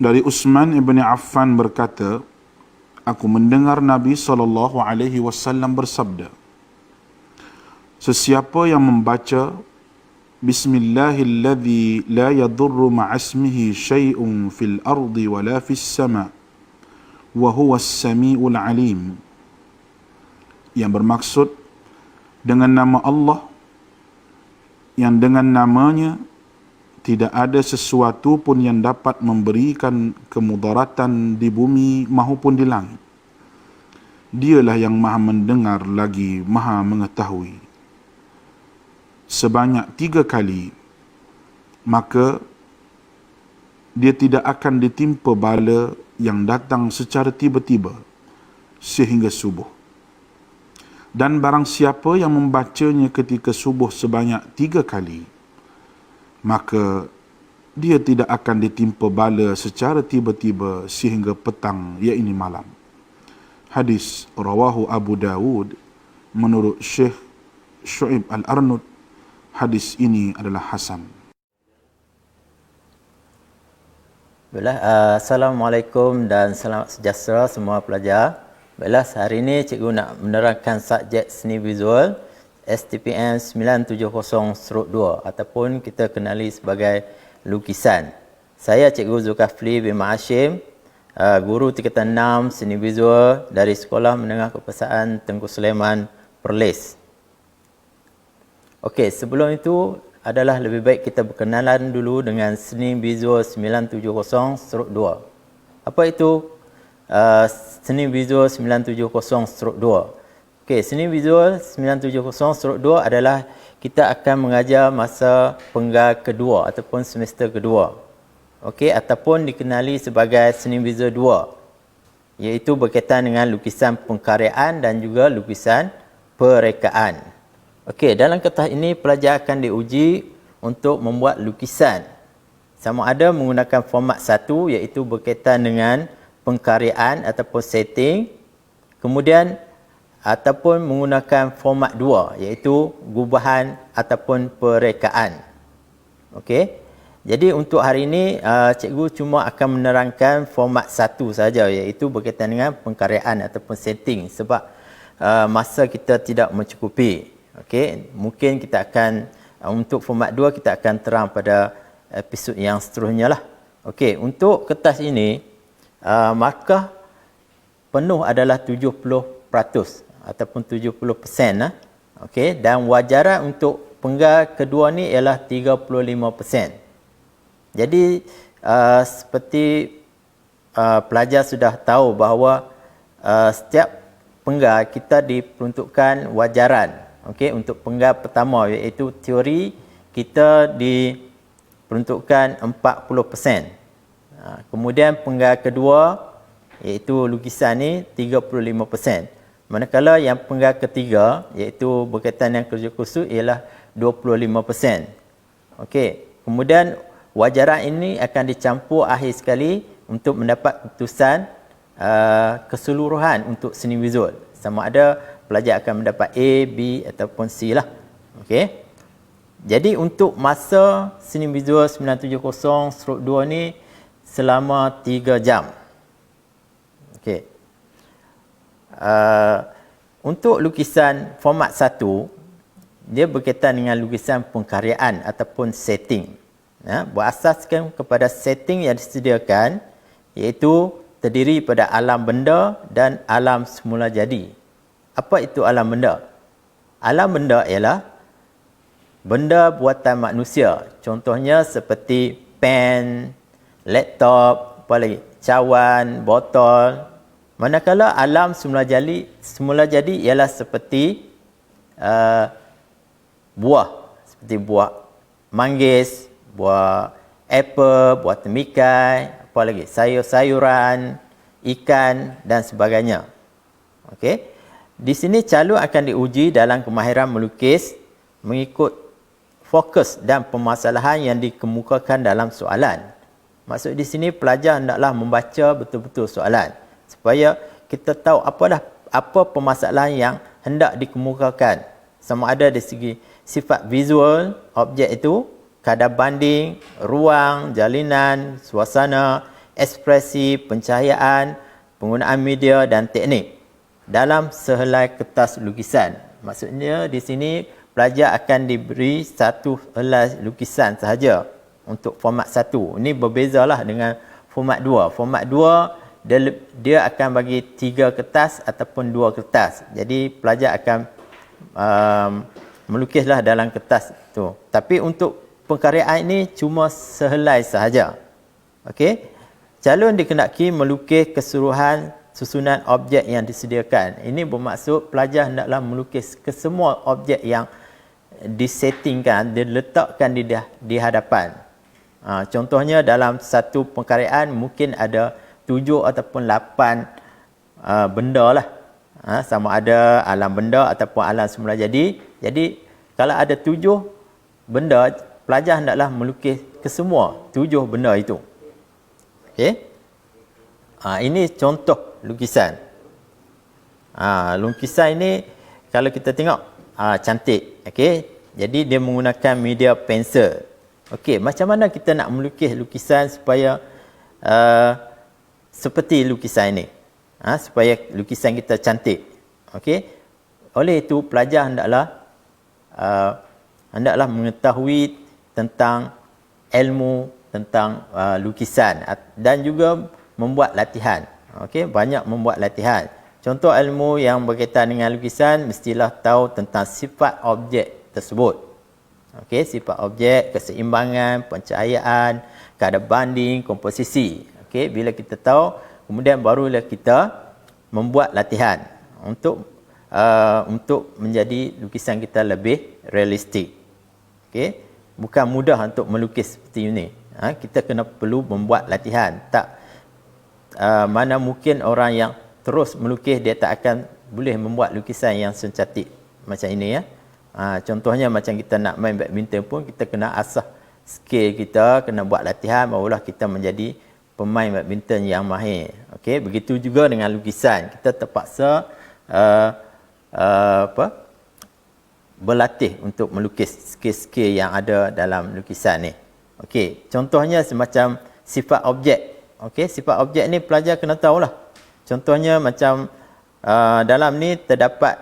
Dari Utsman ibn Affan berkata, aku mendengar Nabi SAW bersabda, sesiapa yang membaca Bismillahilladzi la yadurru ma'asmihi syai'un fil ardi wala fis sama' wa huwas sami'ul alim, yang bermaksud dengan nama Allah yang dengan namanya tidak ada sesuatu pun yang dapat memberikan kemudaratan di bumi maupun di langit. Dialah yang maha mendengar lagi maha mengetahui. Sebanyak 3 kali, maka dia tidak akan ditimpa bala yang datang secara tiba-tiba sehingga subuh. Dan barang siapa yang membacanya ketika subuh sebanyak 3 kali, maka dia tidak akan ditimpa bala secara tiba-tiba sehingga petang, iaitu malam. Hadis rawahu Abu Dawud menurut Syekh Syu'ib Al-Arnud. Hadis ini adalah hasan. Baiklah, Assalamualaikum dan salam sejahtera semua pelajar. Baiklah, hari ini cikgu nak menerangkan subjek seni visual STPM 970/2 ataupun kita kenali sebagai lukisan. Saya Cikgu Zulkafli bin Hashim, guru tingkatan 6 seni visual dari Sekolah Menengah Kepersaan Tengku Sulaiman, Perlis. Okey, sebelum itu adalah lebih baik kita berkenalan dulu dengan seni visual 970/2. Apa itu seni visual 970/2? Okey, seni visual 970/2 adalah kita akan mengajar masa penggal kedua ataupun semester kedua. Okey, ataupun dikenali sebagai seni visual 2, iaitu berkaitan dengan lukisan pengkaryaan dan juga lukisan perekaan. Okey, dalam kertas ini pelajar akan diuji untuk membuat lukisan. Sama ada menggunakan format 1, iaitu berkaitan dengan pengkaryaan ataupun setting. Kemudian ataupun menggunakan format 2, iaitu gubahan ataupun perekaan. Okey. Jadi untuk hari ini cikgu cuma akan menerangkan format 1 saja, iaitu berkaitan dengan pengkaryaan ataupun setting, sebab masa kita tidak mencukupi. Okey, mungkin kita akan untuk format 2 kita akan terang pada episod yang seterusnya lah. Okey, untuk kertas ini markah penuh adalah 70% ataupun 70% lah. Okey, dan wajaran untuk penggal kedua ni ialah 35%. Jadi seperti pelajar sudah tahu bahawa setiap penggal kita diperuntukkan wajaran. Okey, untuk penggal pertama iaitu teori kita diperuntukkan 40%. Kemudian penggal kedua iaitu lukisan ni 35%. Manakala yang penggal ketiga iaitu berkaitan dengan kerja khusus ialah 25%. Okey, kemudian wajaran ini akan dicampur akhir sekali untuk mendapat keputusan keseluruhan untuk seni visual. Sama ada pelajar akan mendapat A, B ataupun C lah. Okey. Jadi untuk masa seni visual 970/2 ni selama 3 jam. Okey. Untuk lukisan format 1, dia berkaitan dengan lukisan pengkaryaan ataupun setting. Berasaskan kepada setting yang disediakan, iaitu terdiri pada alam benda dan alam semula jadi. Apa itu alam benda? Alam benda ialah benda buatan manusia. Contohnya seperti pen, laptop, apa lagi? Cawan, botol. Manakala alam semula jadi ialah seperti buah. Seperti buah manggis, buah apple, buah temikai, apa lagi? Sayur-sayuran, ikan dan sebagainya. Okey. Di sini calon akan diuji dalam kemahiran melukis mengikut fokus dan permasalahan yang dikemukakan dalam soalan. Maksud di sini pelajar hendaklah membaca betul-betul soalan supaya kita tahu apa permasalahan yang hendak dikemukakan. Sama ada dari segi sifat visual objek itu, kadar banding, ruang, jalinan, suasana, ekspresi, pencahayaan, penggunaan media dan teknik dalam sehelai kertas lukisan. Maksudnya di sini pelajar akan diberi satu helai lukisan sahaja untuk format 1. Ini berbezalah dengan format 2. Format 2 dia akan bagi 3 kertas ataupun 2 kertas. Jadi pelajar akan melukislah dalam kertas tu. Tapi untuk pengkaryaan ini cuma sehelai sahaja. Okey. Calon dikenaki melukis keseluruhan susunan objek yang disediakan. Ini bermaksud pelajar hendaklah melukis kesemua objek yang disettingkan, diletakkan di hadapan. Contohnya dalam satu pengkaryaan mungkin ada 7 ataupun 8 benda lah. Sama ada alam benda ataupun alam semula jadi. Jadi kalau ada 7 benda, pelajar hendaklah melukis kesemua 7 benda itu. Okey. Ini contoh lukisan. Lukisan ini kalau kita tengok cantik. Okey. Jadi dia menggunakan media pensel. Okey, macam mana kita nak melukis lukisan supaya seperti lukisan ini? Supaya lukisan kita cantik. Okey. Oleh itu pelajar hendaklah mengetahui tentang ilmu tentang lukisan dan juga membuat latihan. Okey, banyak membuat latihan. Contoh ilmu yang berkaitan dengan lukisan mestilah tahu tentang sifat objek tersebut. Okey, sifat objek, keseimbangan, pencahayaan, kadar banding, komposisi. Okey, bila kita tahu, kemudian barulah kita membuat latihan untuk menjadi lukisan kita lebih realistik. Okey, bukan mudah untuk melukis seperti ini. Kita kena perlu membuat latihan. Mana mungkin orang yang terus melukis dia tak akan boleh membuat lukisan yang secantik macam ini ya. Contohnya macam kita nak main badminton pun kita kena asah skill kita, kena buat latihan barulah kita menjadi pemain badminton yang mahir. Okey, begitu juga dengan lukisan. Kita terpaksa berlatih untuk melukis skill-skill yang ada dalam lukisan ni. Okey, contohnya semacam sifat objek. Okey, sifat objek ni pelajar kena tahulah. Contohnya macam dalam ni terdapat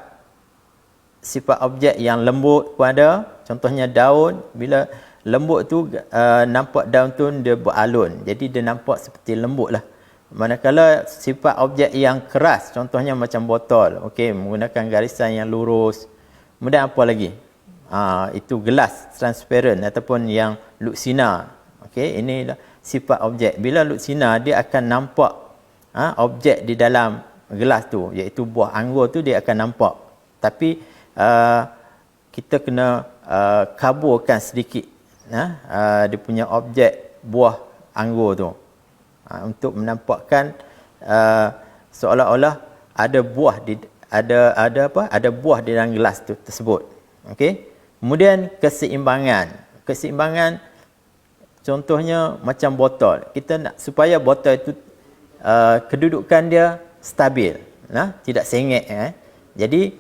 sifat objek yang lembut pun ada. Contohnya daun, bila lembut tu nampak daun tu dia beralun. Jadi dia nampak seperti lembut lah. Manakala sifat objek yang keras, contohnya macam botol, okey, menggunakan garisan yang lurus. Kemudian apa lagi? Itu gelas transparent ataupun yang luksina. Okey, inilah sifat objek. Bila luksina dia akan nampak objek di dalam gelas tu, iaitu buah anggur tu dia akan nampak. Tapi kita kena kaburkan sedikit dia punya objek buah anggur tu. Untuk menampakkan seolah-olah ada buah ada buah di dalam gelas tu tersebut. Okey. Kemudian keseimbangan. Keseimbangan contohnya macam botol. Kita nak supaya botol itu kedudukan dia stabil, tidak sengit. Jadi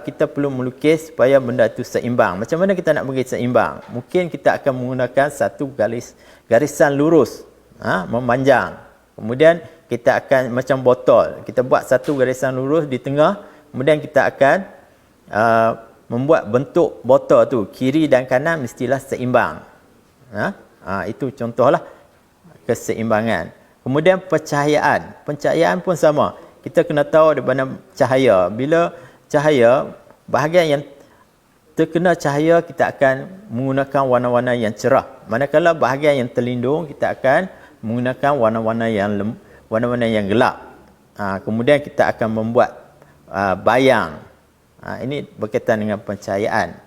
kita perlu melukis supaya benda itu seimbang. Macam mana kita nak bagi seimbang? Mungkin kita akan menggunakan satu garisan lurus, memanjang. Kemudian kita akan macam botol, kita buat satu garisan lurus di tengah, kemudian kita akan membuat bentuk botol tu kiri dan kanan mestilah seimbang. Itu contohlah keseimbangan. Kemudian pencahayaan pun sama. Kita kena tahu di mana cahaya. Bila cahaya, bahagian yang terkena cahaya kita akan menggunakan warna-warna yang cerah. Manakala bahagian yang terlindung kita akan menggunakan warna-warna yang gelap. Kemudian kita akan membuat bayang. Ini berkaitan dengan pencahayaan.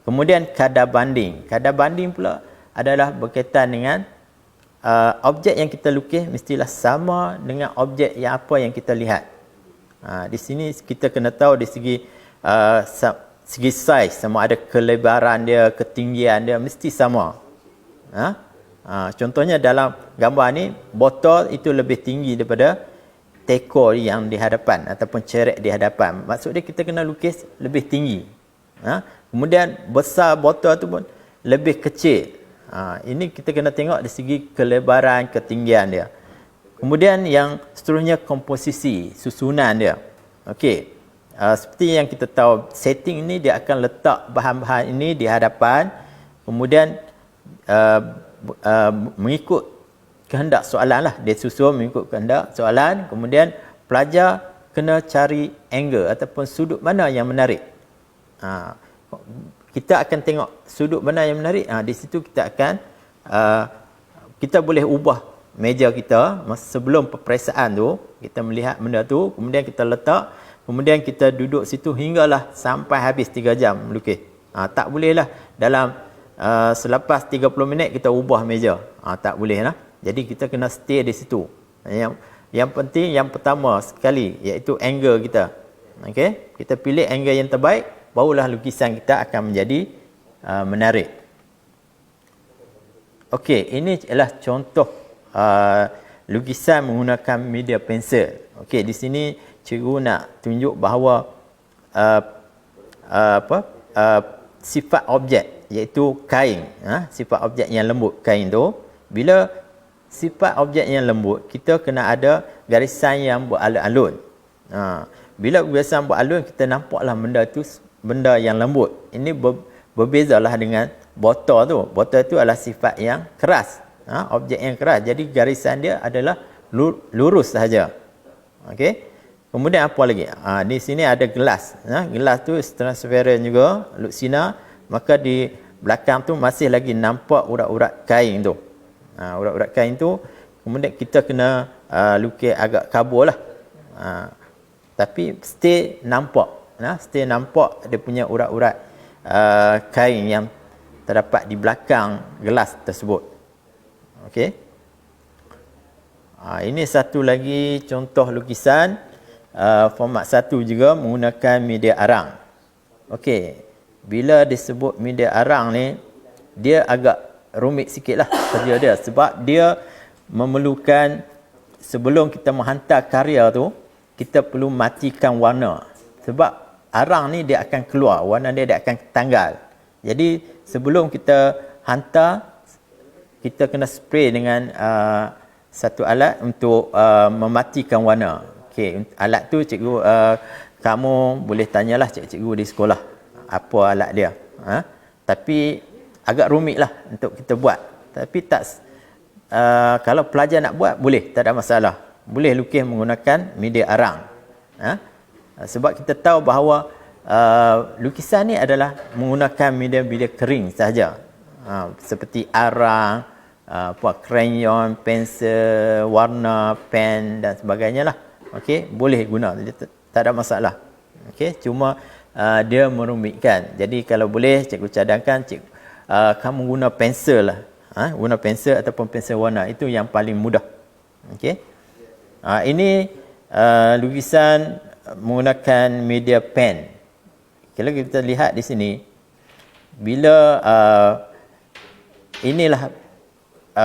Kemudian kadar banding. Kadar banding pula adalah berkaitan dengan objek yang kita lukis mestilah sama dengan objek yang apa yang kita lihat. Di sini kita kena tahu di segi saiz, sama ada kelebaran dia, ketinggian dia mesti sama. Contohnya dalam gambar ni, botol itu lebih tinggi daripada teko yang di hadapan ataupun cerek di hadapan. Maksudnya kita kena lukis lebih tinggi. Kemudian besar botol tu pun lebih kecil. Ini kita kena tengok dari segi kelebaran, ketinggian dia. Kemudian yang seterusnya komposisi, susunan dia. Okey. Seperti yang kita tahu, setting ini dia akan letak bahan-bahan ini di hadapan, kemudian mengikut kehendak soalan lah, dia susun mengikut kehendak soalan, kemudian pelajar kena cari angle ataupun sudut mana yang menarik. Kita akan tengok sudut mana yang menarik. Di situ kita akan kita boleh ubah meja kita sebelum peperiksaan tu, kita melihat benda tu, kemudian kita letak, kemudian kita duduk situ hinggalah sampai habis 3 jam melukis. Tak boleh lah dalam selepas 30 minit kita ubah meja. Tak boleh lah. Jadi kita kena stay di situ. Yang penting yang pertama sekali iaitu angle kita. Okey, kita pilih angle yang terbaik, barulah lukisan kita akan menjadi menarik. Okey, ini adalah contoh lukisan menggunakan media pensel. Okey, di sini cikgu nak tunjuk bahawa sifat objek iaitu kain. Sifat objek yang lembut kain tu. Bila sifat objek yang lembut, kita kena ada garisan yang beralun-alun. Bila garisan beralun, kita nampaklah benda tu benda yang lembut. Ini berbezalah dengan botol tu. Botol tu adalah sifat yang keras. Objek yang keras. Jadi garisan dia adalah lurus sahaja. Okey. Kemudian apa lagi? Di sini ada gelas. Gelas tu transparent juga, luksina. Maka di belakang tu masih lagi nampak urat-urat kain tu. Urat-urat kain tu, kemudian kita kena lukis agak kabur lah. Tapi stay nampak. Stay nampak dia punya urat-urat kain yang terdapat di belakang gelas tersebut. Okey. Ini satu lagi contoh lukisan format 1 juga menggunakan media arang. Okey. Bila disebut media arang ni, dia agak rumit sikit lah kerja dia. Sebab dia memerlukan, sebelum kita menghantar karya tu, kita perlu matikan warna. Sebab arang ni dia akan keluar, warna dia akan tanggal. Jadi sebelum kita hantar, kita kena spray dengan satu alat untuk mematikan warna. Okey, alat tu cikgu, kamu boleh tanyalah cikgu di sekolah apa alat dia. Tapi agak rumit lah untuk kita buat. Tapi tak, kalau pelajar nak buat, boleh, tak ada masalah. Boleh lukis menggunakan media arang. Sebab kita tahu bahawa lukisan ni adalah menggunakan media kering sahaja. Seperti arang, crayon, pensel, warna, pen dan sebagainya lah. Okey, boleh guna. Tak ada masalah. Okey, cuma dia merumitkan. Jadi kalau boleh, cikgu cadangkan kamu guna pensel lah. Guna pensel ataupun pensel warna. Itu yang paling mudah. Okey. Ini lukisan menggunakan media pen. Kalau kita lihat di sini, bila inilah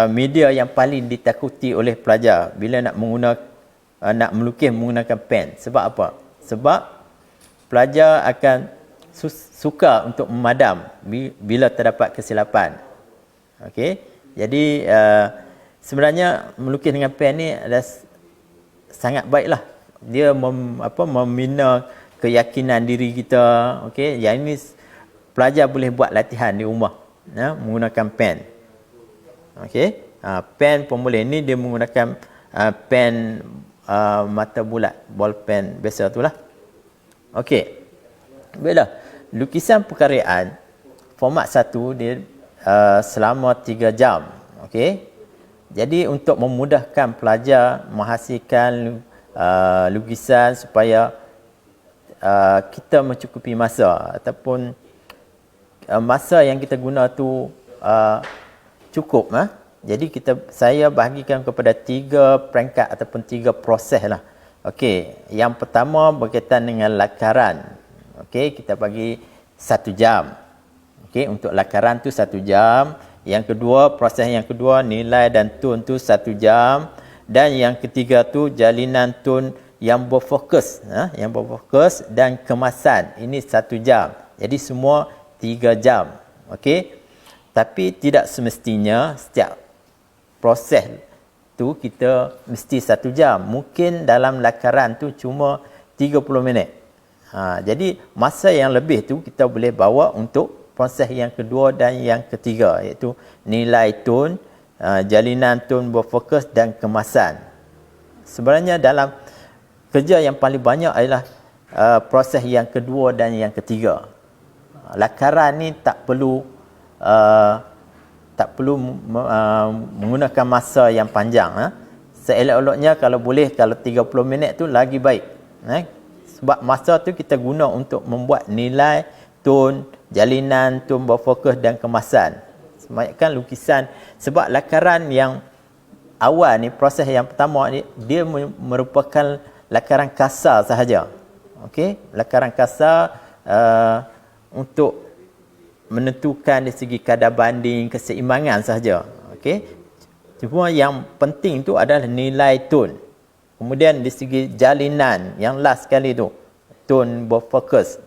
media yang paling ditakuti oleh pelajar bila nak melukis menggunakan pen. Sebab apa? Sebab pelajar akan suka untuk memadam bila terdapat kesilapan. Okey. Jadi sebenarnya melukis dengan pen ni adalah sangat baiklah. Dia membina keyakinan diri kita. Okey, yang ini pelajar boleh buat latihan di rumah menggunakan pen. Okey. Pen pun boleh. Ni dia menggunakan pen mata bulat, ball pen biasa itulah. Okey. Baiklah. Lukisan perkaryaan format 1 dia selama 3 jam. Okey. Jadi untuk memudahkan pelajar menghasilkan lukisan supaya kita mencukupi masa ataupun masa yang kita guna tu cukup. Jadi saya bahagikan kepada 3 perangkat ataupun 3 proses lah. Okey, yang pertama berkaitan dengan lakaran. Okey, kita bagi 1 jam. Okey, untuk lakaran tu 1 jam. Yang kedua, proses yang kedua, nilai dan tone tu 1 jam. Dan yang ketiga tu jalinan tone yang berfokus, dan kemasan. Ini 1 jam. Jadi semua 3 jam. Okey. Tapi tidak semestinya setiap proses tu kita mesti 1 jam. Mungkin dalam lakaran tu cuma 30 minit. Jadi masa yang lebih tu kita boleh bawa untuk proses yang kedua dan yang ketiga, iaitu nilai tone, jalinan tone berfokus dan kemasan. Sebenarnya dalam kerja yang paling banyak adalah proses yang kedua dan yang ketiga. Lakaran ni tak perlu menggunakan masa yang panjang. Seelok-eloknya kalau boleh, kalau 30 minit tu lagi baik. Sebab masa tu kita guna untuk membuat nilai tone, jalinan tone berfokus dan kemasan. Kebanyakan lukisan, sebab lakaran yang awal ni, proses yang pertama ni, dia merupakan lakaran kasar sahaja. Okey, lakaran kasar untuk menentukan dari segi kadar banding, keseimbangan sahaja. Okey, cuma yang penting tu adalah nilai tone. Kemudian dari segi jalinan, yang last sekali tu, tone berfokus.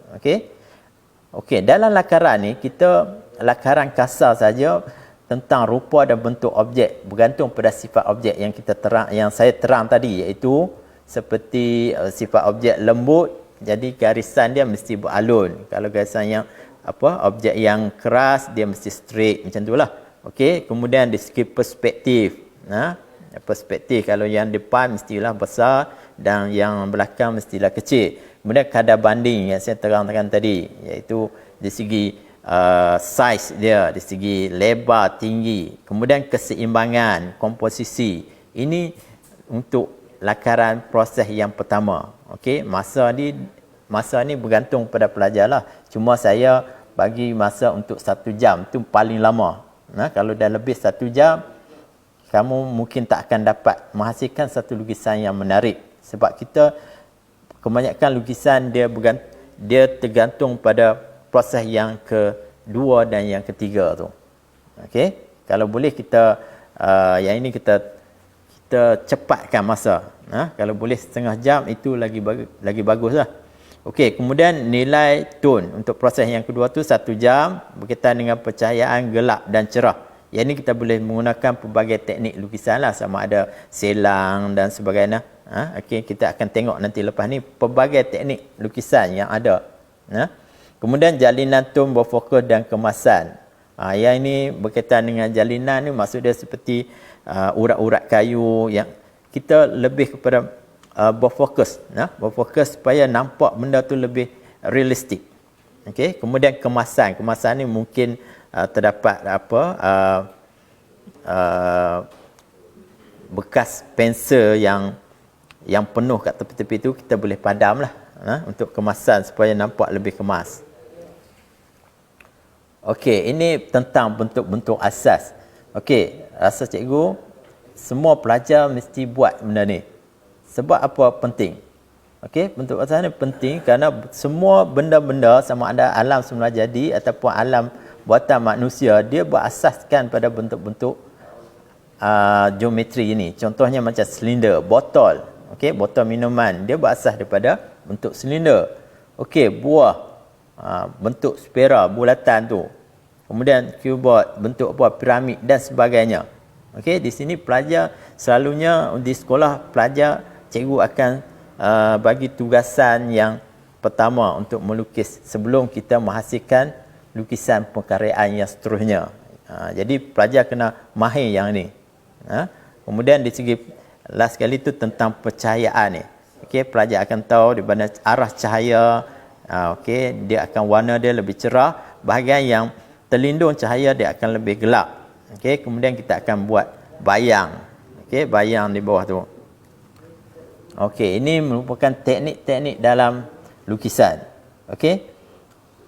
Okey, dalam lakaran ni, kita lakaran kasar saja tentang rupa dan bentuk objek, bergantung pada sifat objek yang kita yang saya terang tadi, iaitu seperti sifat objek lembut, jadi garisan dia mesti beralun. Kalau garisan yang objek yang keras, dia mesti straight, macam itulah. Okey, kemudian dari segi perspektif, perspektif, kalau yang depan mestilah besar dan yang belakang mestilah kecil. Kemudian kadar banding yang saya terangkan tadi, iaitu dari segi size dia, dari segi lebar, tinggi, kemudian keseimbangan, komposisi. Ini untuk lakaran proses yang pertama. Okey, masa ni bergantung pada pelajar lah. Cuma saya bagi masa untuk 1 jam tu paling lama. Kalau dah lebih 1 jam, kamu mungkin tak akan dapat menghasilkan satu lukisan yang menarik. Sebab kita kebanyakan lukisan dia tergantung pada proses yang kedua dan yang ketiga tu. Okey, kalau boleh kita yang ini kita cepatkan masa. Kalau boleh 1/2 jam itu lagi baguslah. Okey, kemudian nilai tone untuk proses yang kedua tu 1 jam, berkaitan dengan pencahayaan gelap dan cerah. Yang ini kita boleh menggunakan pelbagai teknik lukisan lah, sama ada selang dan sebagainya. Okey, kita akan tengok nanti lepas ni pelbagai teknik lukisan yang ada. Kemudian jalinan tone berfokus dan kemasan. Yang ini berkaitan dengan jalinan ni, maksud dia seperti urat-urat kayu yang kita lebih kepada berfokus, berfokus supaya nampak benda tu lebih realistik. Okey, kemudian kemasan ni mungkin terdapat bekas pensel yang penuh kat tepi-tepi tu, kita boleh padamlah untuk kemasan supaya nampak lebih kemas. Okey, ini tentang bentuk-bentuk asas. Okey, rasa cikgu semua pelajar mesti buat benda ni. Sebab apa penting? Okey, bentuk asas ni penting kerana semua benda-benda, sama ada alam semula jadi ataupun alam buatan manusia, dia berasaskan pada bentuk-bentuk geometri ini. Contohnya macam silinder, botol. Okey, botol minuman, dia berasas daripada bentuk silinder. Okey, buah, bentuk spera, bulatan tu. Kemudian keyboard, bentuk piramid dan sebagainya. Okey, di sini pelajar selalunya di sekolah, pelajar cikgu akan bagi tugasan yang pertama untuk melukis sebelum kita menghasilkan lukisan pengkaryaan yang seterusnya. Jadi pelajar kena mahir yang ni. Kemudian di segi last sekali tu tentang pencahayaan ni. Okey, pelajar akan tahu di mana arah cahaya. Okey, dia akan warna dia lebih cerah, bahagian yang terlindung cahaya dia akan lebih gelap. Okey, kemudian kita akan buat bayang. Okey, bayang di bawah tu. Okey, ini merupakan teknik-teknik dalam lukisan. Okey,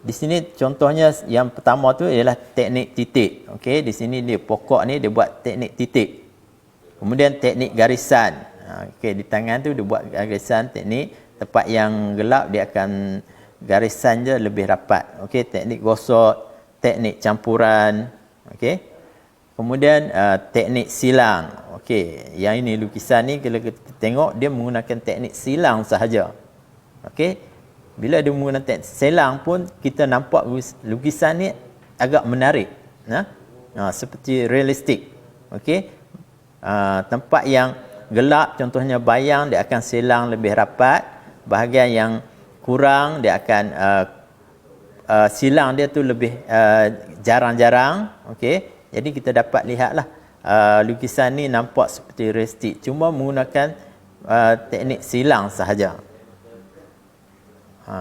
di sini contohnya yang pertama tu ialah teknik titik. Okey, di sini dia pokok ni dia buat teknik titik. Kemudian teknik garisan. Okey, di tangan tu dia buat garisan, teknik tempat yang gelap dia akan garisan je lebih rapat. Okey, teknik gosok, teknik campuran. Okey. Kemudian teknik silang. Okey, yang ini lukisan ni kalau kita tengok dia menggunakan teknik silang sahaja. Okey. Bila dia menggunakan teknik silang pun kita nampak lukisan ni agak menarik. seperti realistik. Okey. Tempat yang gelap contohnya bayang, dia akan silang lebih rapat. Bahagian yang kurang dia akan silang dia tu lebih jarang-jarang. Okey. Jadi kita dapat lihatlah lukisan ni nampak seperti realistik, cuma menggunakan teknik silang sahaja.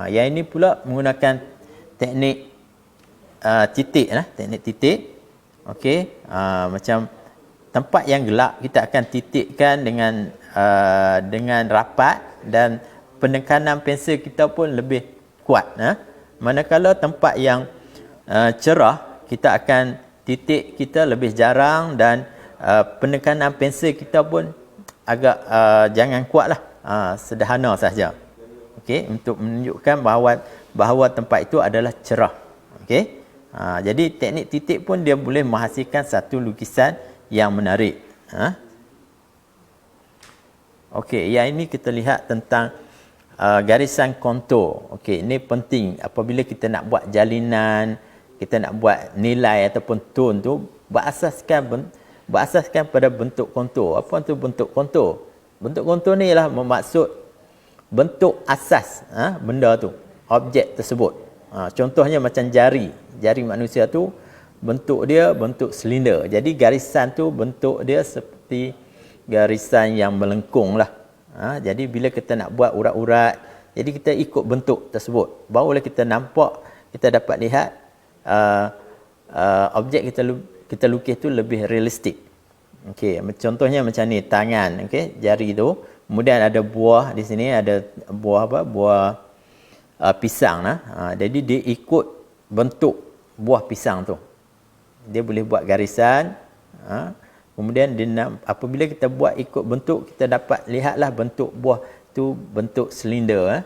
Yang ini pula menggunakan teknik titik lah, teknik titik. Okey, macam tempat yang gelap kita akan titikkan dengan rapat dan penekanan pensel kita pun lebih kuat. Manakala tempat yang cerah kita akan titik kita lebih jarang dan penekanan pensel kita pun agak jangan kuatlah, sederhana saja. Okey, untuk menunjukkan bahawa tempat itu adalah cerah. Okey. Jadi teknik titik pun dia boleh menghasilkan satu lukisan yang menarik. Okey, yang ini kita lihat tentang garisan kontur. Okey, ini penting apabila kita nak buat jalinan, kita nak buat nilai ataupun tone tu berasaskan pada bentuk kontur. Apa itu bentuk kontur? Bentuk kontur ni ialah bermaksud bentuk asas benda tu, objek tersebut. Contohnya macam jari manusia tu bentuk dia bentuk silinder. Jadi garisan tu bentuk dia seperti garisan yang melengkung lah. Jadi bila kita nak buat urat-urat, jadi kita ikut bentuk tersebut, barulah kita nampak, kita dapat lihat objek kita lukis tu lebih realistik. Okey, contohnya macam ni, tangan, okey, jari tu, kemudian ada buah di sini, ada buah pisang lah. Jadi dia ikut bentuk buah pisang tu. Dia boleh buat garisan. Kemudian apabila kita buat ikut bentuk, kita dapat lihatlah bentuk buah tu bentuk silinder.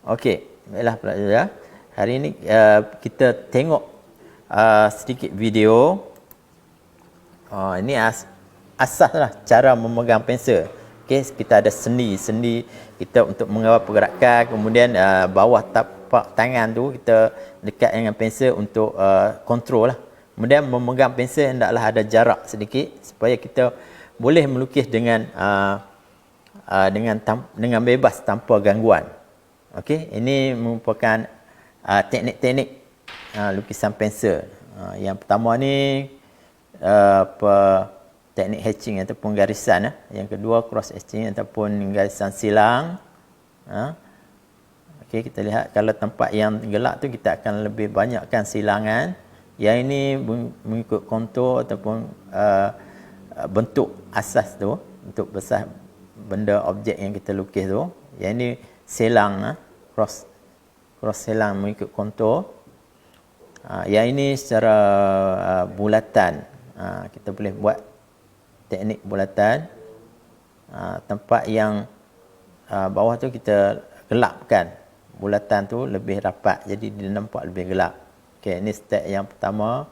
Okey, baiklah pelajar. Hari ini kita tengok sedikit video. Ini asaslah cara memegang pensel. Okey, kita ada sendi kita untuk mengawal pergerakan, kemudian bawah tapak tangan tu kita dekat dengan pensel untuk kontrol lah. Kemudian memegang pensel hendaklah ada jarak sedikit supaya kita boleh melukis dengan bebas tanpa gangguan. Okey, ini merupakan teknik-teknik lukisan pensel. Yang pertama ni teknik hatching ataupun garisan. Yang kedua cross hatching ataupun garisan silang. Okey, kita lihat kalau tempat yang gelap tu kita akan lebih banyakkan silangan. Yang ini mengikut kontur ataupun bentuk asas tu, bentuk besar benda objek yang kita lukis tu. Yang ini silang, cross silang mengikut kontur. Yang ini secara bulatan. Kita boleh buat teknik bulatan. Tempat yang bawah tu kita gelapkan, bulatan tu lebih rapat, jadi dia nampak lebih gelap. Okey, ini step yang pertama.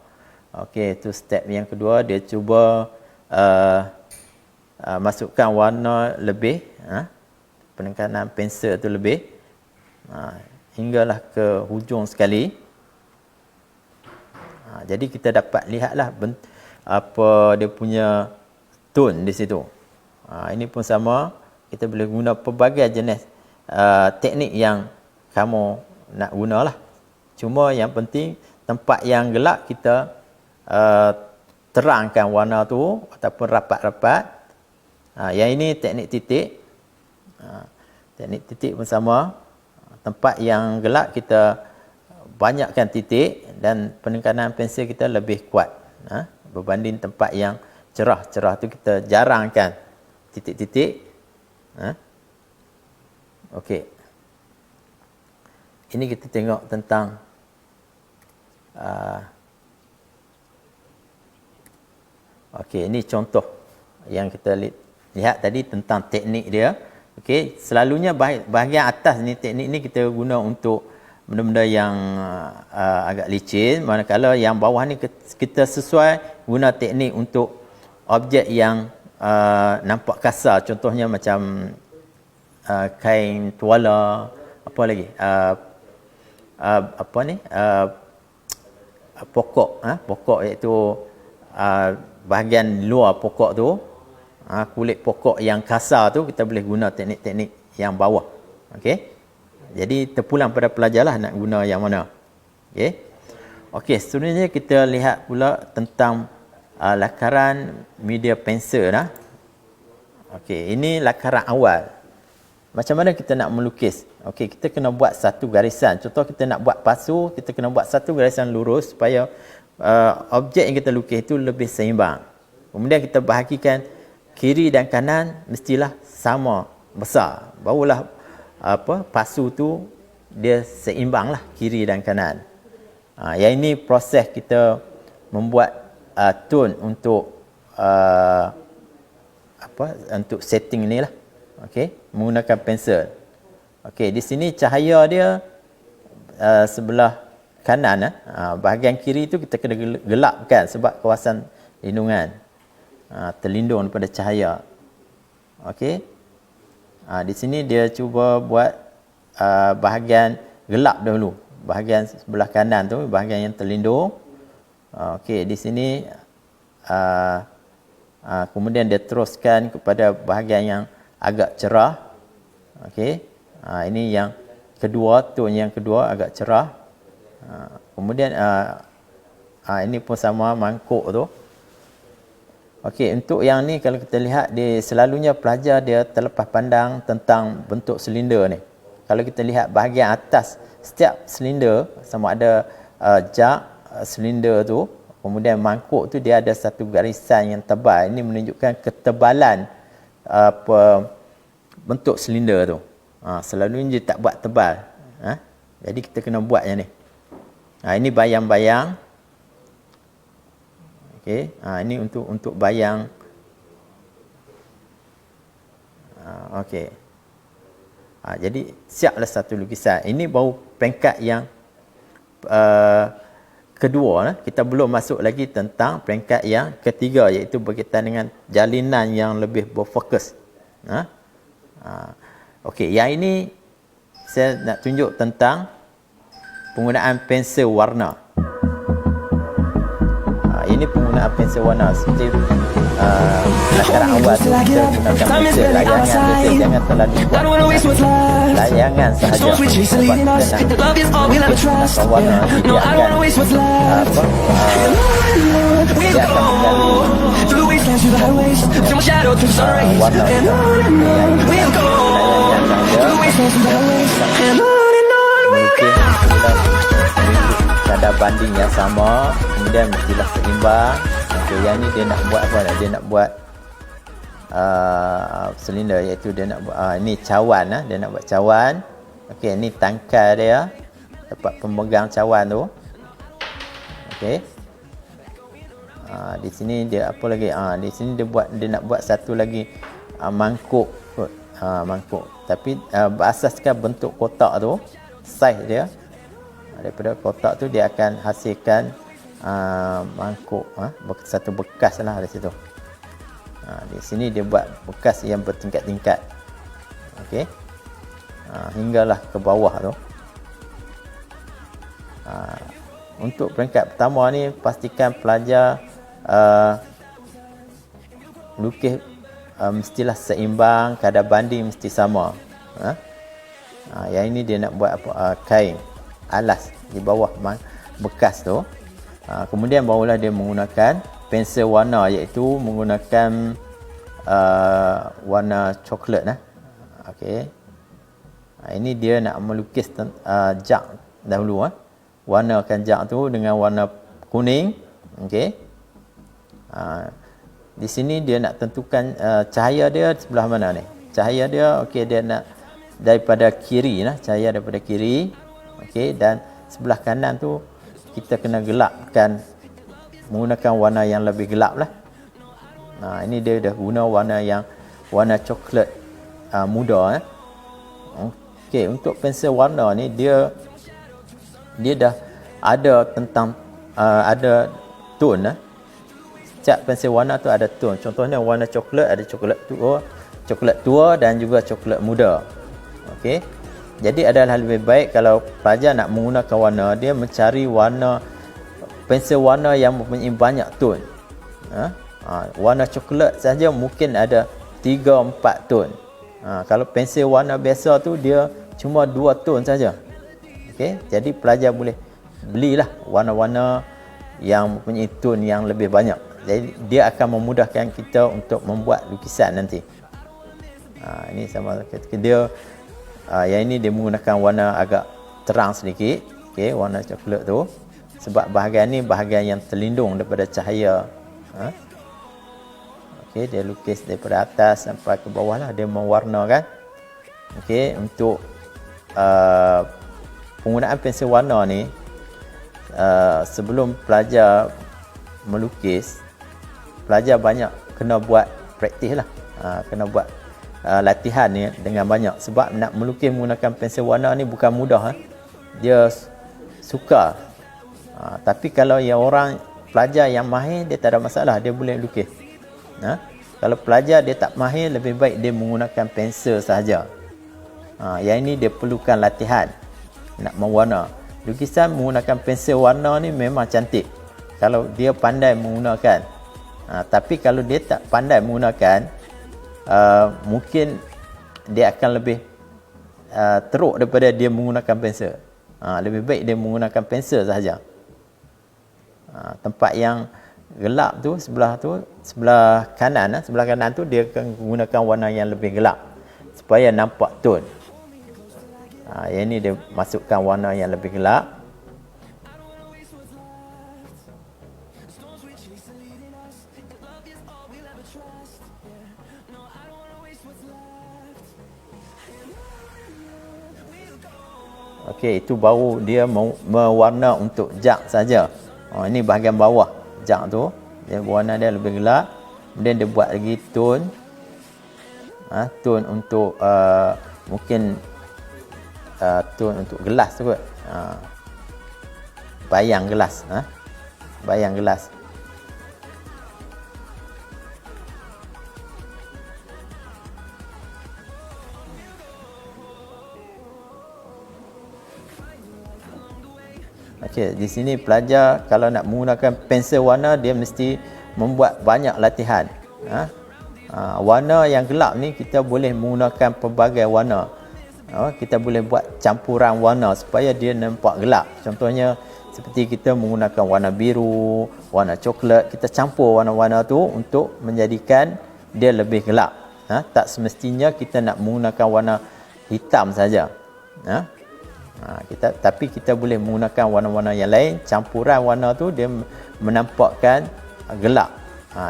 Okey, itu step yang kedua, dia cuba masukkan warna lebih, penekanan pensel tu lebih, hinggalah ke hujung sekali. Jadi kita dapat lihatlah apa dia punya tone di situ. Ini pun sama, kita boleh guna pelbagai jenis teknik yang kamu nak gunalah. Cuma yang penting tempat yang gelap kita terangkan warna tu ataupun rapat-rapat. Yang ini teknik titik. Teknik titik pun sama. Tempat yang gelap kita banyakkan titik dan penekanan pensel kita lebih kuat. Berbanding tempat yang cerah-cerah tu kita jarangkan titik-titik. Okey. Ini kita tengok tentang okey, ini contoh yang kita lihat tadi tentang teknik dia. Okey, selalunya bahagian atas ni, teknik ni kita guna untuk benda-benda yang agak licin, manakala yang bawah ni kita sesuai guna teknik untuk objek yang nampak kasar, contohnya macam kain tuala, apa lagi, pokok, pokok iaitu bahagian luar pokok tu, kulit pokok yang kasar tu, kita boleh guna teknik-teknik yang bawah. Okey. Jadi terpulang pada pelajar lah nak guna yang mana. Okey, seterusnya kita lihat pula tentang lakaran media pensel lah. Okey, ini lakaran awal. Macam mana kita nak melukis? Okey, kita kena buat satu garisan. Contoh kita nak buat pasu, kita kena buat satu garisan lurus supaya objek yang kita lukis itu lebih seimbang. Kemudian kita bahagikan kiri dan kanan mestilah sama besar. Barulah pasu tu dia seimbang lah kiri dan kanan. Yang ini proses kita membuat tone untuk untuk setting ni lah. Okey, menggunakan pensel. Okey, di sini cahaya dia sebelah kanan, bahagian kiri tu kita kena gelapkan sebab kawasan lindungan, terlindung daripada cahaya. Okey, di sini dia cuba buat bahagian gelap dahulu, bahagian sebelah kanan tu bahagian yang terlindung. Okey, di sini kemudian dia teruskan kepada bahagian yang agak cerah. Okey, ini yang kedua, tone yang kedua agak cerah. Kemudian ini pun sama mangkuk tu. Okey, untuk yang ni kalau kita lihat, dia selalunya pelajar dia terlepas pandang tentang bentuk silinder ni. Kalau kita lihat bahagian atas setiap silinder, sama ada jak silinder tu, kemudian mangkuk tu, dia ada satu garisan yang tebal. Ini menunjukkan ketebalan bentuk silinder tu. Selalunya dia tak buat tebal. Jadi kita kena buat yang ni. Ini bayang-bayang. Okey, ini untuk bayang. Okey. Jadi siaplah satu lukisan. Ini baru peringkat yang kedua. Kita belum masuk lagi tentang peringkat yang ketiga, iaitu berkaitan dengan jalinan yang lebih berfokus. Okey, yang ini saya nak tunjuk tentang penggunaan pensel warna. Ini penggunaan pensel warna seperti lakaran awal tu kita gunakan pensel layangan. Pensel jangan terlalu kuat, layangan sahaja sebab kita nak warna dia akan dia akan menjadi warna kadar banding yang sama, kemudian mestilah seimbang. Okey, yang ni dia nak buat apa? Dia nak buat silinder, iaitu dia nak buat ini cawan, dia nak buat cawan. Okey, ini tangkai dia, tempat pemegang cawan tu. Okey. Di sini dia apa lagi? Di sini dia nak buat satu lagi mangkuk. Mangkuk. Tapi berasaskan bentuk kotak tu, saiz dia. Daripada kotak tu dia akan hasilkan mangkuk, satu bekas lah di situ. Di sini dia buat bekas yang bertingkat-tingkat. Okey. Hinggalah ke bawah tu. Untuk peringkat pertama ni, pastikan pelajar lukis mestilah seimbang, kadar banding mesti sama. Yang ini dia nak buat apa? Kain alas di bawah bekas tu. Kemudian barulah dia menggunakan pensel warna, iaitu menggunakan warna coklat. Okey. Ini dia nak melukis jak dahulu. Warnakan jak tu dengan warna kuning. Okey. Di sini dia nak tentukan cahaya dia sebelah mana ni. Cahaya dia okey, dia nak daripada kiri lah, cahaya daripada kiri. Okey, dan sebelah kanan tu kita kena gelapkan menggunakan warna yang lebih gelap lah. Ini dia dah guna warna coklat muda. Okey, untuk pensel warna ni dia dah ada tentang ada tone. Setiap pensel warna tu ada tone. Contohnya warna coklat, ada coklat tua dan juga coklat muda. Okey. Jadi adalah lebih baik kalau pelajar nak menggunakan warna, dia mencari warna pensel warna yang mempunyai banyak tone. Warna coklat saja mungkin ada 3-4 tone. Kalau pensel warna biasa tu dia cuma 2 tone saja. Okey, jadi pelajar boleh belilah warna-warna yang mempunyai tone yang lebih banyak. Jadi dia akan memudahkan kita untuk membuat lukisan nanti. Ini sama ketika dia yang ini dia menggunakan warna agak terang sedikit. Okey, warna coklat tu. Sebab bahagian ni bahagian yang terlindung daripada cahaya. Okey, dia lukis daripada atas sampai ke bawah lah, dia mewarnakan. Okey, untuk penggunaan pensel warna ni, sebelum pelajar melukis, pelajar banyak kena buat praktis lah. Kena buat latihan ni dengan banyak. Sebab nak melukis menggunakan pensel warna ni bukan mudah. Dia sukar. Tapi kalau yang orang pelajar yang mahir, dia tak ada masalah, dia boleh lukis. Kalau pelajar dia tak mahir, lebih baik dia menggunakan pensel sahaja. Yang ini dia perlukan latihan nak mewarna. Lukisan menggunakan pensel warna ni memang cantik kalau dia pandai menggunakan. Tapi kalau dia tak pandai menggunakan, mungkin dia akan lebih teruk daripada dia menggunakan pensel. Lebih baik dia menggunakan pensel sahaja. Tempat yang gelap tu, sebelah kanan tu dia akan gunakan warna yang lebih gelap supaya nampak tone. Yang ini dia masukkan warna yang lebih gelap. Okey, itu baru dia mewarna untuk jak saja. Ini bahagian bawah jak tu, dia warna dia lebih gelap. Kemudian dia buat lagi tone. Tone untuk mungkin tone untuk gelas tu kot. Bayang gelas. Bayang gelas. Okey, di sini pelajar kalau nak menggunakan pensel warna, dia mesti membuat banyak latihan. Warna yang gelap ni kita boleh menggunakan pelbagai warna. Kita boleh buat campuran warna supaya dia nampak gelap. Contohnya seperti kita menggunakan warna biru, warna coklat, kita campur warna-warna tu untuk menjadikan dia lebih gelap. Tak semestinya kita nak menggunakan warna hitam saja. Tapi kita boleh menggunakan warna-warna yang lain. Campuran warna tu dia menampakkan gelap.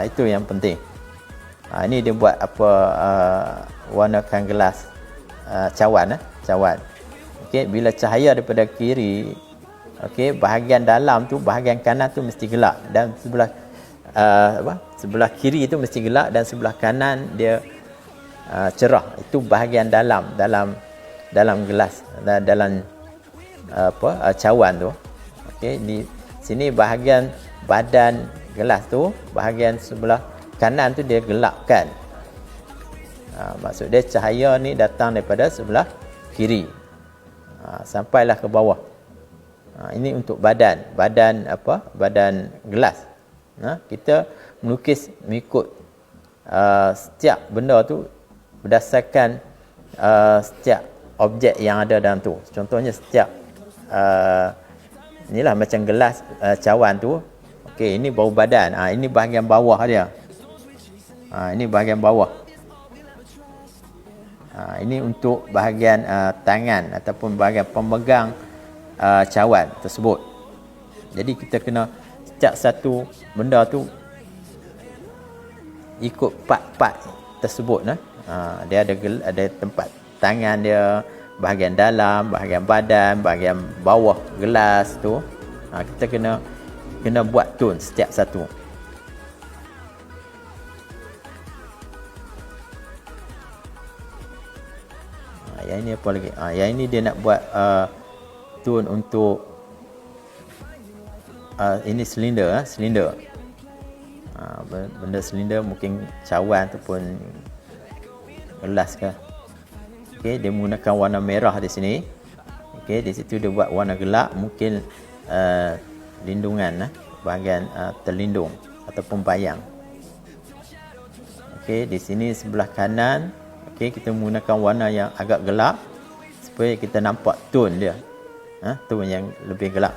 Itu yang penting. Ini dia buat apa, warnakan gelas cawan. Okey, bila cahaya daripada kiri, okey, bahagian dalam tu, bahagian kanan tu mesti gelap, dan sebelah kiri tu mesti gelap, dan sebelah kanan dia cerah. Itu bahagian dalam gelas, dalam cawan tu. Okey, di sini bahagian badan gelas tu, bahagian sebelah kanan tu dia gelapkan. Maksud dia cahaya ni datang daripada sebelah kiri, sampailah ke bawah. Ini untuk badan gelas. Kita melukis mengikut setiap benda tu berdasarkan setiap objek yang ada dalam tu. Contohnya setiap inilah macam gelas cawan tu. Okey, ini bau badan. Ini bahagian bawah dia. Ini bahagian bawah. Ini untuk bahagian tangan ataupun bahagian pemegang cawan tersebut. Jadi kita kena setiap satu benda tu ikut part-part tersebut. Dia ada tempat tangan dia, bahagian dalam, bahagian badan, bahagian bawah gelas tu. Kita kena buat tone setiap satu. Yang ini apa lagi? Yang ini dia nak buat tone untuk ini silinder. Benda silinder, mungkin cawan ataupun gelas ke. Okey, dia menggunakan warna merah di sini. Okey, di situ dia buat warna gelap, mungkin lindungan bahagian terlindung ataupun bayang. Okey, di sini sebelah kanan, okey, kita menggunakan warna yang agak gelap supaya kita nampak tone dia. Tone yang lebih gelap.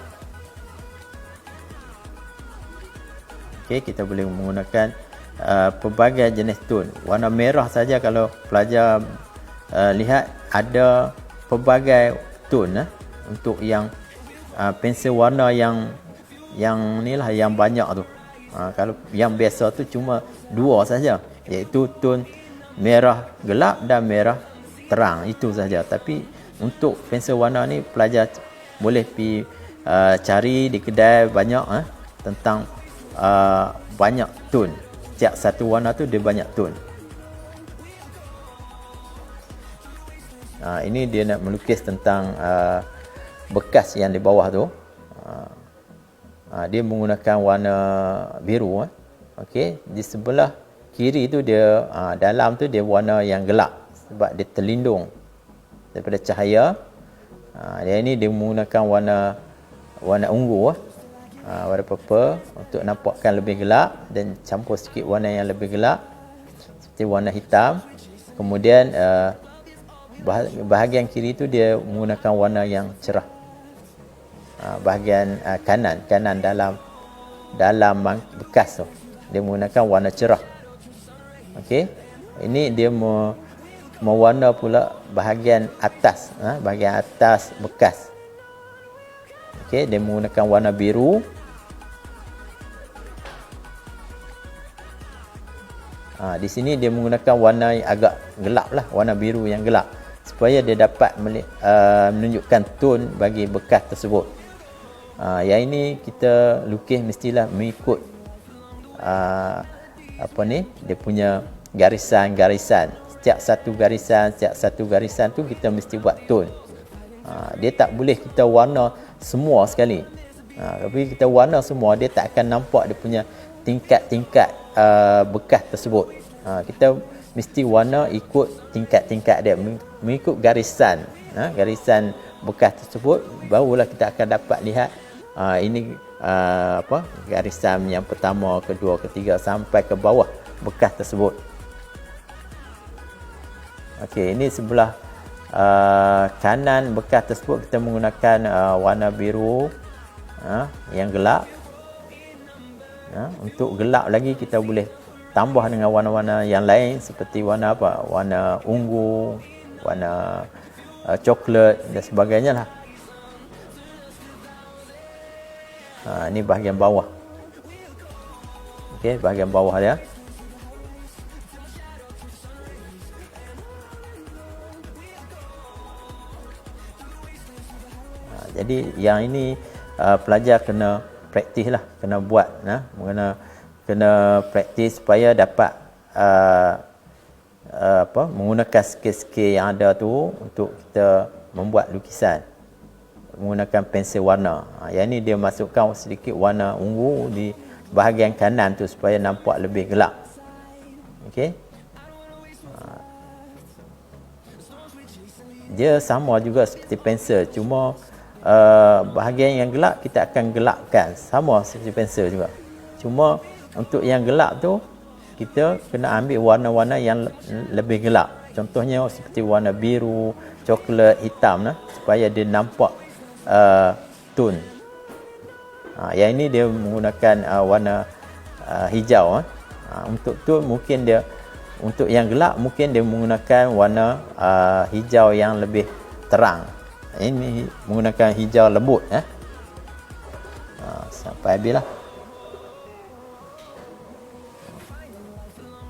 Okey, kita boleh menggunakan pelbagai jenis tone. Warna merah saja kalau pelajar lihat ada pelbagai tone untuk yang pensel warna yang inilah yang banyak tu. Kalau yang biasa tu cuma 2 saja, iaitu tone merah gelap dan merah terang, itu saja. Tapi untuk pensel warna ni pelajar boleh pergi cari di kedai banyak tentang banyak tone. Setiap satu warna tu dia banyak tone. Ini dia nak melukis tentang bekas yang di bawah tu. Dia menggunakan warna biru. Okey, di sebelah kiri tu dia dalam tu dia warna yang gelap sebab dia terlindung daripada cahaya. Dia ini dia menggunakan warna ungu, warna purple untuk nampakkan lebih gelap dan campur sikit warna yang lebih gelap seperti warna hitam. Kemudian bahagian kiri tu dia menggunakan warna yang cerah. Bahagian kanan dalam bekas tu dia menggunakan warna cerah. Okey, ini dia mewarna pula bahagian atas, bahagian atas bekas. Okey, dia menggunakan warna biru. Di sini dia menggunakan warna yang agak gelap lah, warna biru yang gelap supaya dia dapat menunjukkan tone bagi bekas tersebut. Yang ini kita lukis mestilah mengikut dia punya garisan-garisan. Setiap satu garisan tu kita mesti buat tone. Dia tak boleh kita warna semua sekali. Tapi kita warna semua, dia tak akan nampak dia punya tingkat-tingkat bekas tersebut. Kita mesti warna ikut tingkat-tingkat dia, mengikut garisan. Garisan bekas tersebut, barulah kita akan dapat lihat ini garisan yang pertama, kedua, ketiga sampai ke bawah bekas tersebut. Okey, ini sebelah kanan bekas tersebut kita menggunakan warna biru yang gelap. Untuk gelap lagi kita boleh tambah dengan warna-warna yang lain seperti warna warna ungu, warna coklat dan sebagainya lah. Ini bahagian bawah. Okey, bahagian bawah dia. Jadi yang ini pelajar kena praktis lah, kena buat, kena praktis supaya dapat menggunakan skill-skill yang ada tu untuk kita membuat lukisan menggunakan pensel warna. Yang ini dia masukkan sedikit warna ungu di bahagian kanan tu supaya nampak lebih gelap. Okey. Dia sama juga seperti pensel, cuma bahagian yang gelap kita akan gelapkan, sama seperti pensel juga. Cuma untuk yang gelap tu kita kena ambil warna-warna yang lebih gelap. Contohnya seperti warna biru, coklat, hitam supaya dia nampak tone. Yang ini dia menggunakan warna hijau. Untuk tone mungkin dia, untuk yang gelap mungkin dia menggunakan warna hijau yang lebih terang. Ini menggunakan hijau lembut. Sampai habislah.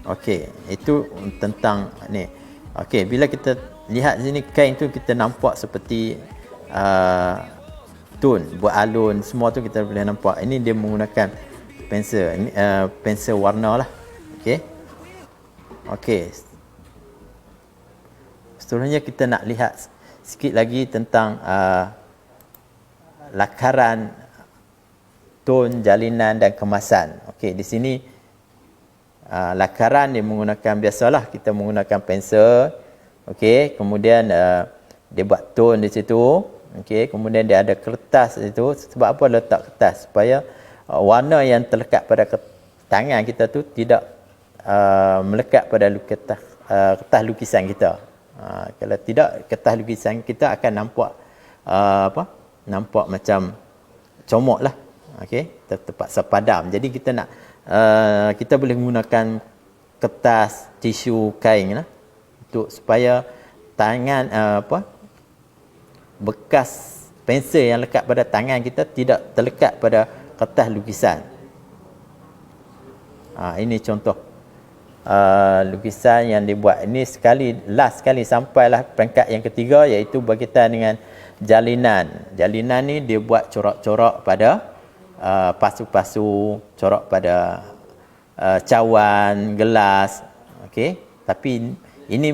Okey, itu tentang ni. Okey, bila kita lihat sini kain tu kita nampak seperti tone, buat alun, semua tu kita boleh nampak. Ini dia menggunakan pensel, ini pensel warna lah. Okey. Okey. Seterusnya kita nak lihat sikit lagi tentang lakaran tone, jalinan dan kemasan. Okey, di sini lakaran dia menggunakan, biasalah kita menggunakan pensel. Okey, kemudian dia buat tone di situ. Okey, kemudian dia ada kertas di situ. Sebab apa letak kertas? Supaya warna yang terlekat pada tangan kita tu tidak melekat pada kertas lukisan kita. Kalau tidak, kertas lukisan kita akan nampak nampak macam comot lah. Okey, terpaksa padam. Jadi kita nak kita boleh menggunakan kertas, tisu, kain lah, untuk supaya tangan bekas pensel yang lekat pada tangan kita tidak terlekat pada kertas lukisan. Ini contoh lukisan yang dibuat. Ini last sekali sampailah peringkat yang ketiga, iaitu berkaitan dengan jalinan. Jalinan ni dia buat corak-corak pada pasu-pasu, corak pada cawan, gelas. Okey, tapi ini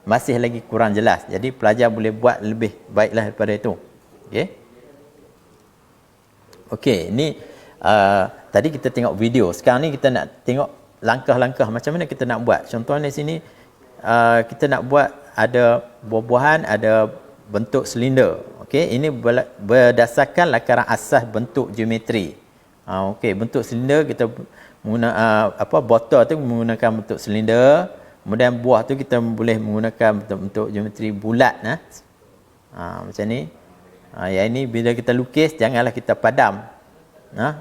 masih lagi kurang jelas. Jadi pelajar boleh buat lebih baiklah daripada itu. Okey. Okey, ini tadi kita tengok video. Sekarang ni kita nak tengok langkah-langkah macam mana kita nak buat. Contohnya di sini kita nak buat ada buah-buahan, ada bentuk silinder. Okey, ini berdasarkan lakaran asas bentuk geometri. Okey, bentuk silinder kita menggunakan botol tu menggunakan bentuk silinder. Kemudian buah tu kita boleh menggunakan bentuk geometri bulat. Macam ni. Yang ini bila kita lukis janganlah kita padam.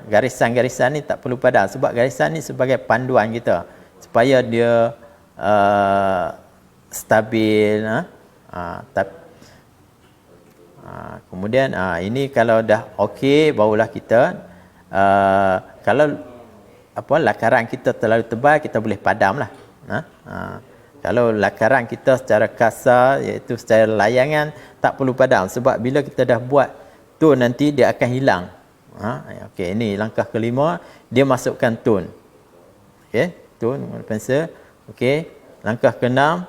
Garisan-garisan ni tak perlu padam, sebab garisan ni sebagai panduan kita supaya dia stabil. Kemudian ini kalau dah okey, barulah kita kalau lakaran kita terlalu tebal, kita boleh padam lah. Kalau lakaran kita secara kasar, iaitu secara layangan, tak perlu padam, sebab bila kita dah buat tone nanti dia akan hilang. Okey, ini langkah kelima, dia masukkan tone. Okey, tone guna pensel. Okey, langkah keenam,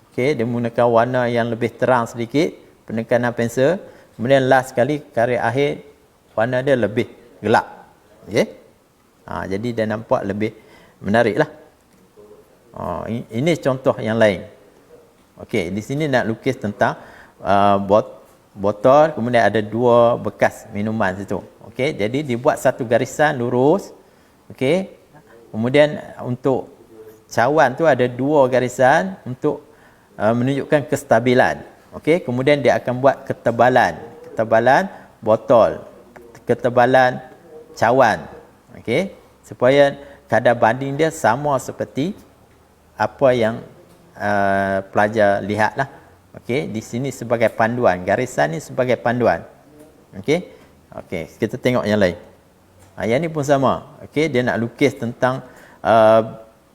okey, dia menggunakan warna yang lebih terang sedikit, penekanan pensel. Kemudian last sekali, karya akhir, warna dia lebih gelap. Okey. Jadi dia nampak lebih menariklah. Ini contoh yang lain. Okey, di sini nak lukis tentang botol, kemudian ada dua bekas minuman situ. Okey, jadi dibuat satu garisan lurus. Okey. Kemudian untuk cawan tu ada dua garisan untuk menunjukkan kestabilan. Okey, kemudian dia akan buat ketebalan botol, ketebalan cawan. Okey, supaya kadar banding dia sama seperti apa yang pelajar lihatlah. Okey, di sini sebagai panduan, garisan ni sebagai panduan. Okey. Okey, kita tengok yang lain. Yang ni pun sama. Okey, dia nak lukis tentang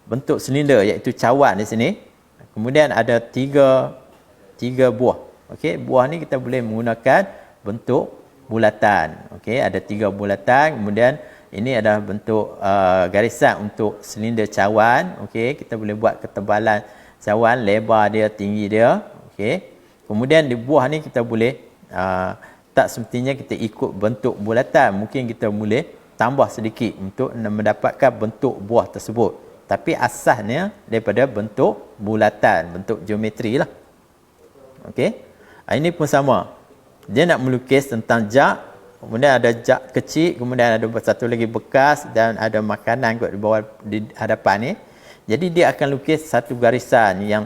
bentuk silinder, iaitu cawan di sini. Kemudian ada tiga buah. Okey, buah ni kita boleh menggunakan bentuk bulatan. Okey, ada 3 bulatan. Kemudian ini adalah bentuk garisan untuk silinder cawan. Okey, kita boleh buat ketebalan cawan, lebar dia, tinggi dia. Okey. Kemudian di buah ni kita boleh tak semestinya kita ikut bentuk bulatan. Mungkin kita boleh tambah sedikit untuk mendapatkan bentuk buah tersebut. Tapi asasnya daripada bentuk bulatan, bentuk geometri lah. Okey. Ini pun sama. Dia nak melukis tentang jak. Kemudian ada jak kecil, kemudian ada satu lagi bekas dan ada makanan kot di bawah di hadapan ni. Jadi dia akan lukis satu garisan yang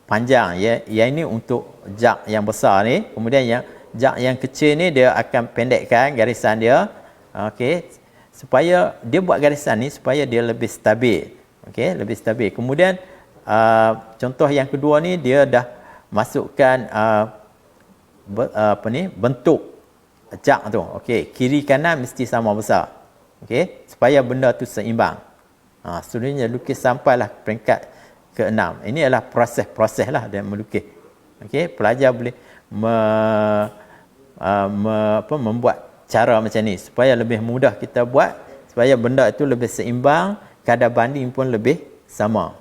panjang, yang ini untuk jak yang besar ni. Kemudian yang jak yang kecil ni dia akan pendekkan garisan dia. Okey, supaya dia buat garisan ni supaya dia lebih stabil. Okey, lebih stabil. Kemudian contoh yang kedua ni dia dah masukkan bentuk jak tu. Okey, kiri kanan mesti sama besar. Okey, supaya benda tu seimbang. Seterusnya lukis sampailah peringkat ke-6. Ini adalah proses lah dia melukis. Okey, pelajar boleh membuat cara macam ni supaya lebih mudah kita buat, supaya benda itu lebih seimbang, kadar banding pun lebih sama.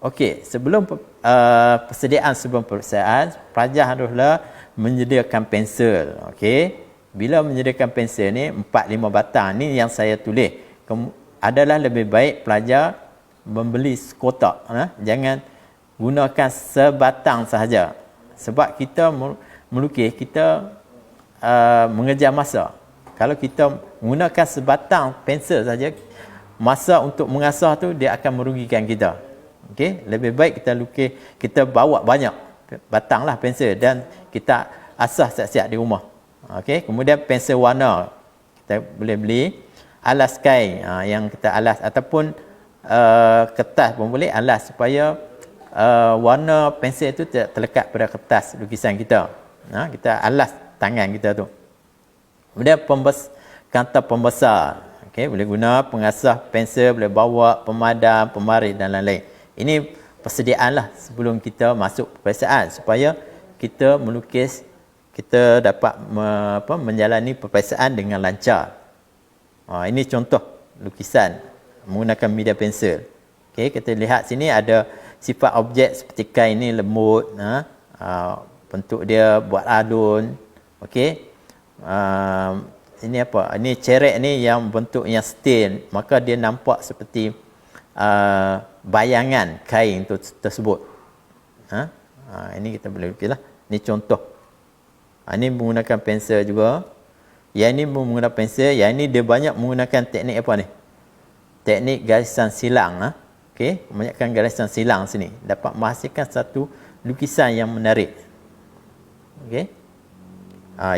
Okey, sebelum persediaan, pelajar haruslah menyediakan pensel. Okey, bila menyediakan pensel ni 4-5 batang ni yang saya tulis, adalah lebih baik pelajar membeli sekotak. Jangan gunakan sebatang sahaja, sebab kita melukis, kita mengejar masa. Kalau kita menggunakan sebatang pensel saja, masa untuk mengasah tu dia akan merugikan kita. Okey, lebih baik kita lukis, kita bawa banyak batang lah pensel dan kita asah siap-siap di rumah. Okey, kemudian pensel warna kita boleh beli, alas kain yang kita alas ataupun kertas pun boleh alas supaya warna pensel itu tidak terlekat pada kertas lukisan kita. Kita alas tangan kita tu. Kemudian kaunter pembesar. Okey, boleh guna pengasah pensel, boleh bawa pemadam, pemarit dan lain-lain. Ini persediaan lah sebelum kita masuk peperiksaan supaya kita melukis, kita dapat menjalani peperiksaan dengan lancar. Ini contoh lukisan menggunakan media pensel. Okey, kita lihat sini ada sifat objek seperti kain ni lembut, bentuk dia buat alun. Okey. Ini apa? Ini cerek ni yang bentuknya stain, maka dia nampak seperti bayangan kain tersebut. Ini kita boleh lukislah. Ini contoh. Ini menggunakan pensel juga. Yang ini menggunakan pensel, yang ini dia banyak menggunakan teknik apa ni? Teknik garisan silang. Okey, kebanyakan garisan silang sini dapat menghasilkan satu lukisan yang menarik. Okey.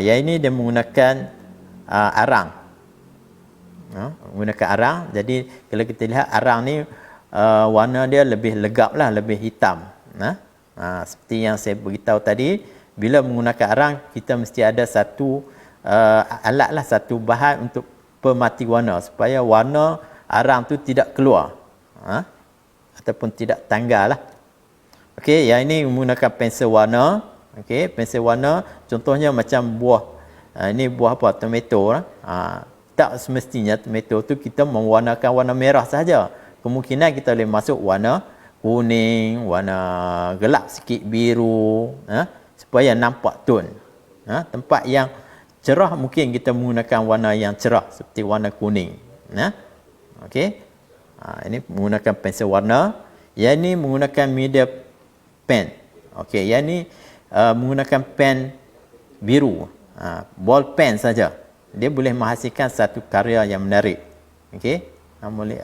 Yang ini dia menggunakan arang. Menggunakan arang. Jadi kalau kita lihat arang ni warna dia lebih legap lah, lebih hitam. Seperti yang saya beritahu tadi, bila menggunakan arang kita mesti ada satu alat lah, satu bahan untuk pemati warna supaya warna arang tu tidak keluar ataupun tidak tanggal lah. Okey, yang ini menggunakan pensel warna. Okey, pensel warna contohnya macam buah. Ini buah apa? Tomato lah. Tak semestinya tomato tu kita mewarnakan warna merah saja. Kemungkinan kita boleh masuk warna kuning, warna gelap sikit biru, supaya nampak tone. Tempat yang cerah mungkin kita menggunakan warna yang cerah seperti warna kuning. Okey. Ini menggunakan pensel warna. Yang ini menggunakan media pen. Okey, yang ini menggunakan pen biru. Ball pen saja. Dia boleh menghasilkan satu karya yang menarik. Okey. Boleh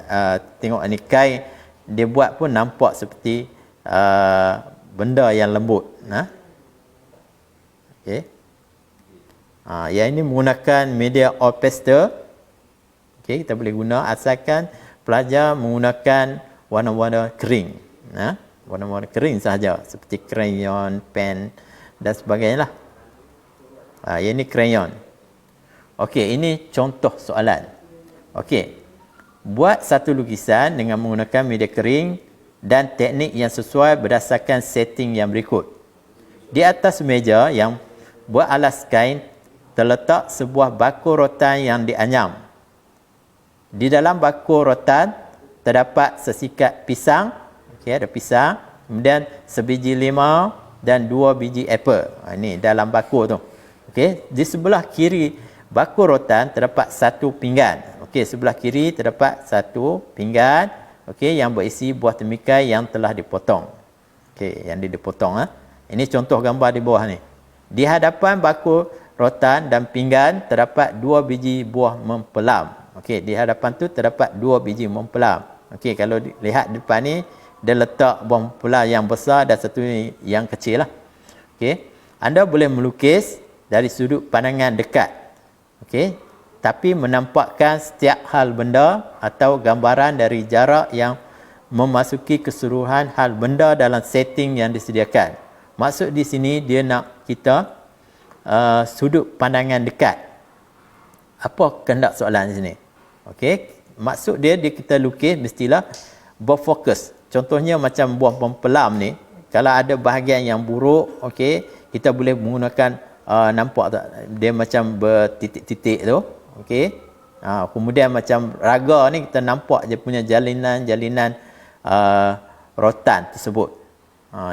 tengok ni kain dia buat pun nampak seperti benda yang lembut. Okey. Yang ini menggunakan media oil pastel. Okey, kita boleh guna asalkan pelajar menggunakan warna-warna kering. Warna-warna kering sahaja seperti crayon, pen dan sebagainya lah. Yang ini crayon. Okey, ini contoh soalan. Okey. Buat satu lukisan dengan menggunakan media kering dan teknik yang sesuai berdasarkan setting yang berikut. Di atas meja yang beralas kain terletak sebuah bakul rotan yang dianyam. Di dalam bakul rotan terdapat sesikat pisang. Okey, ada pisang. Kemudian sebiji limau dan 2 biji apple. Ini dalam bakul tu. Okey, di sebelah kiri bakul rotan terdapat satu pinggan. Okey, sebelah kiri terdapat satu pinggan, okey, yang berisi buah temikai yang telah dipotong. Okey, yang dipotong. Ini contoh gambar di bawah ni. Di hadapan bakul rotan dan pinggan terdapat 2 biji buah mempelam. Okey, di hadapan tu terdapat 2 biji mempelam. Okey, kalau lihat depan ni dia letak buah mempelam yang besar dan satu yang kecil lah. Okey, anda boleh melukis dari sudut pandangan dekat. Okey, tapi menampakkan setiap hal benda atau gambaran dari jarak yang memasuki keseluruhan hal benda dalam setting yang disediakan. Maksud di sini dia nak kita sudut pandangan dekat. Apa kehendak soalan di sini? Okey, maksud dia kita lukis mestilah berfokus. Contohnya macam buah mempelam ni, kalau ada bahagian yang buruk, okey, kita boleh menggunakan nampak tak dia macam bertitik-titik tu. Okey. Kemudian macam raga ni kita nampak dia punya jalinan-jalinan rotan tersebut.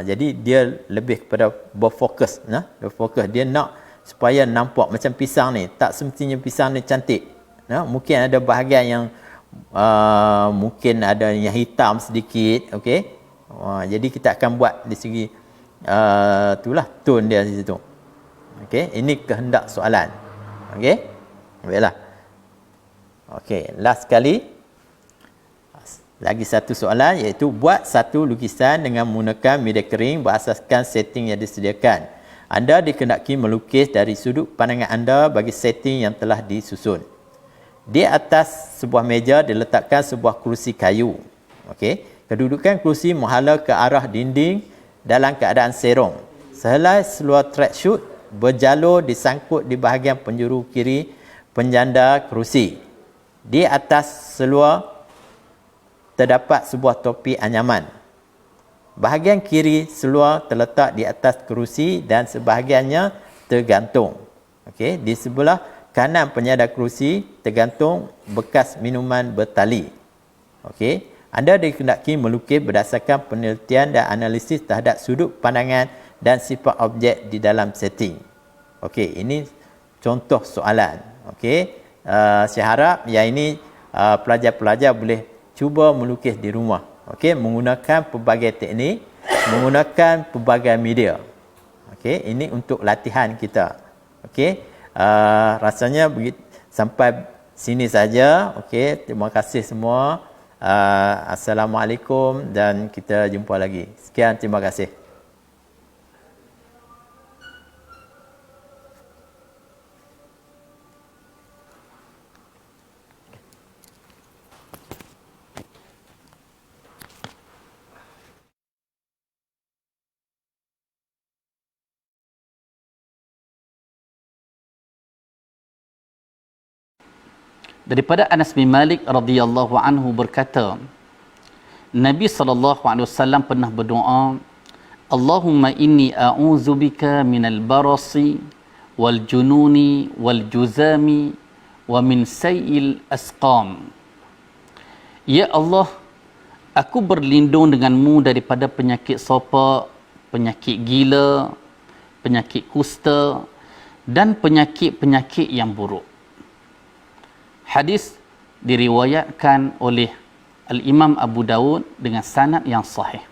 Jadi dia lebih kepada berfokus, berfokus. Dia nak supaya nampak macam pisang ni. Tak semestinya pisang ni cantik. Mungkin ada bahagian yang mungkin ada yang hitam sedikit, okey. Jadi kita akan buat di segi itulah tone dia di situ. Okey, ini kehendak soalan. Okey. Baiklah. Okey, last sekali. Lagi satu soalan, iaitu buat satu lukisan dengan menggunakan media kering berasaskan setting yang disediakan. Anda dikehendaki melukis dari sudut pandangan anda bagi setting yang telah disusun. Di atas sebuah meja diletakkan sebuah kerusi kayu. Okey, kedudukan kerusi menghala ke arah dinding dalam keadaan serong. Sehelai seluar tracksuit berjalur disangkut di bahagian penjuru kiri penjanda kerusi. Di atas seluar terdapat sebuah topi anyaman. Bahagian kiri seluar terletak di atas kerusi dan sebahagiannya tergantung. Okey, di sebelah kanan penyandang kerusi tergantung bekas minuman bertali. Okey, anda dikehendaki melukis berdasarkan penelitian dan analisis terhadap sudut pandangan dan sifat objek di dalam setting. Okey, ini contoh soalan. Okey, saya harap yang ini pelajar-pelajar boleh cuba melukis di rumah. Okey, menggunakan pelbagai teknik, menggunakan pelbagai media. Okey, ini untuk latihan kita. Okey, rasanya sampai sini saja. Okey, terima kasih semua. Assalamualaikum dan kita jumpa lagi. Sekian, terima kasih. Daripada Anas bin Malik radhiyallahu anhu berkata, Nabi SAW pernah berdoa, Allahumma inni a'udzubika minal barasi wal jununi wal juzami wa min sayil asqam. Ya Allah, aku berlindung denganmu daripada penyakit sopak, penyakit gila, penyakit kusta dan penyakit-penyakit yang buruk. Hadis diriwayatkan oleh Al-Imam Abu Dawud dengan sanad yang sahih.